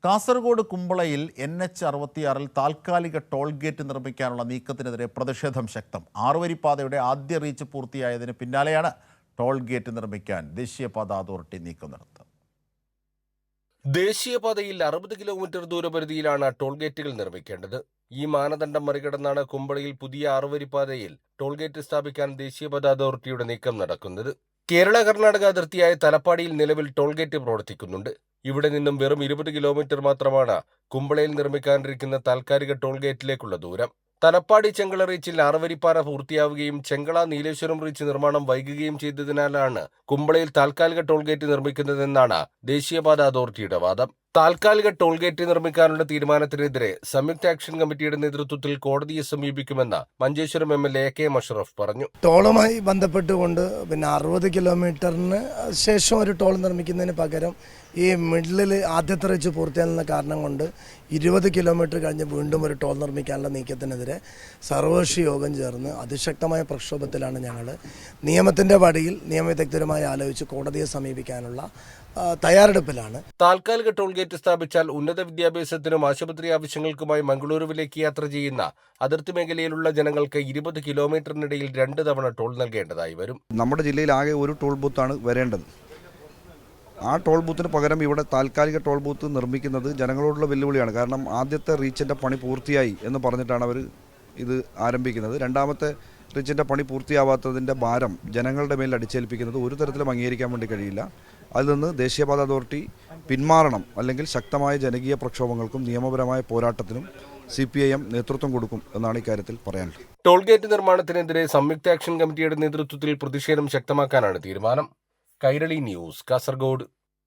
Kasaragod കുമ്പളയിൽ NH-66 താൽക്കാലിക toll gate നിർമ്മിക്കാനുള്ള നീക്കത്തിനെതിരെ പ്രതിഷേധം ശക്തം. ആറുവരിപ്പാതയുടെ ആദ്യ റീച്ച് പൂർത്തിയായതിന് പിന്നാലെയാണ് ടോൾ ഗേറ്റ് നിർമ്മിക്കാൻ ദേശീയപാത അതോറിറ്റി നീക്കം നടത്തുന്നത്. ദേശീയപാതയിൽ 60 കിലോമീറ്റർ ദൂരപരിധിയിലാണ് ടോൾ ഗേറ്റുകൾ നിർമ്മിക്കേണ്ടത്. ഈ മാനദണ്ഡം മറികടന്നാണ് കുമ്പളയിൽ പുതിയ ആറുവരിപ്പാതയിൽ ടോൾ ഗേറ്റ് സ്ഥാപിക്കാൻ ദേശീയപാത അതോറിറ്റിയുടെ നീക്കം നടക്കുന്നത്. കേരള-കർണാടക അതിർത്തിയായ തലപ്പാടിയിൽ നിലവിൽ ടോൾ ഗേറ്റ് പ്രവർത്തിക്കുന്നുണ്ട്. ഇവിടെ നിന്നും വെറും 20 കിലോമീറ്റർ മാത്രമാണ് കുമ്പളയിൽ നിർമ്മിക്കാനിരിക്കുന്ന താൽക്കാലിക ടോൾ ഗേറ്റിലേക്കുള്ള ദൂരം. തലപ്പാടി ചെങ്കള റീച്ചിൽ ആറുവരിപ്പാത പൂർത്തിയാവുകയും ചെങ്കള നീലേശ്വരം റീച്ച് നിർമ്മാണം വൈകുകയും ചെയ്തതിനാലാണ് കുമ്പളയിൽ താൽക്കാലിക ടോൾ ഗേറ്റ് നിർമ്മിക്കുന്നതെന്നാണ് ദേശീയപാത അതോറിറ്റിയുടെ വാദം. താൽക്കാലിക ടോൾ ഗേറ്റ് നിർമ്മിക്കാനുള്ള തീരുമാനത്തിനെതിരെ സംയുക്ത ആക്ഷൻ കമ്മിറ്റിയുടെ നേതൃത്വത്തിൽ കോടതിയെ സമീപിക്കുമെന്ന് മഞ്ചേശ്വരം MLA AK മഷറഫ് പറഞ്ഞു. ടോളുമായി ബന്ധപ്പെട്ടുകൊണ്ട് 60 കിലോമീറ്ററിന് ശേഷം ഒരു ടോൾ നിർമ്മിക്കുന്നതിന് പകരം ഈ മിഡിലിൽ ആദ്യത്തെ റീച്ച് പൂർത്തിയാകുന്ന കാരണം കൊണ്ട് 20 കിലോമീറ്റർ കഴിഞ്ഞ് വീണ്ടും ഒരു ടോൾ നിർമ്മിക്കാനുള്ള നീക്കത്തിനെതിരെ സർവകക്ഷി യോഗം ചേർന്ന് അതിശക്തമായ പ്രക്ഷോഭത്തിലാണ് ഞങ്ങൾ. നിയമത്തിൻ്റെ വഴിയിൽ നിയമവിദഗ്ധരുമായി ആലോചിച്ച് കോടതിയെ സമീപിക്കാനുള്ള തയ്യാറെടുപ്പിലാണ്. താൽക്കാലിക ടോൾ ഗേറ്റ് സ്ഥാപിച്ചാൽ ഉന്നത വിദ്യാഭ്യാസത്തിനും ആശുപത്രി ആവശ്യങ്ങൾക്കുമായി മംഗളൂരുവിലേക്ക് യാത്ര ചെയ്യുന്ന അതിർത്തി മേഖലയിലുള്ള ജനങ്ങൾക്ക് 20 കിലോമീറ്ററിനിടയിൽ 2 തവണ ടോൾ നൽകേണ്ടതായി വരും. നമ്മുടെ ജില്ലയിൽ ആകെ ഒരു ടോൾ ബൂത്താണ് വരേണ്ടത്. ആ ടോൾ ബൂത്തിന് പകരം ഇവിടെ താൽക്കാലിക ടോൾ ബൂത്ത് നിർമ്മിക്കുന്നത് ജനങ്ങളോടുള്ള വെല്ലുവിളിയാണ്. കാരണം ആദ്യത്തെ റീച്ചിൻ്റെ പണി പൂർത്തിയായി എന്ന് പറഞ്ഞിട്ടാണ് അവർ ഇത് ആരംഭിക്കുന്നത്. രണ്ടാമത്തെ റീച്ചിൻ്റെ പണി പൂർത്തിയാവാത്തതിൻ്റെ ഭാരം ജനങ്ങളുടെ മേൽ അടിച്ചേൽപ്പിക്കുന്നത് ഒരു തരത്തിലും അംഗീകരിക്കാൻ വേണ്ടി കഴിയില്ല. അതിൽ നിന്ന് ദേശീയപാത അതോറിറ്റി പിന്മാറണം, അല്ലെങ്കിൽ ശക്തമായ ജനകീയ പ്രക്ഷോഭങ്ങൾക്കും നിയമപരമായ പോരാട്ടത്തിനും CPIM നേതൃത്വം കൊടുക്കും എന്നാണ് ഇക്കാര്യത്തിൽ പറയാനുള്ളത്. ടോൾ ഗേറ്റ് നിർമ്മാണത്തിനെതിരെ സംയുക്ത ആക്ഷൻ കമ്മിറ്റിയുടെ നേതൃത്വത്തിൽ പ്രതിഷേധം ശക്തമാക്കാനാണ് തീരുമാനം. കൈരളി ന്യൂസ്, കാസർഗോഡ്.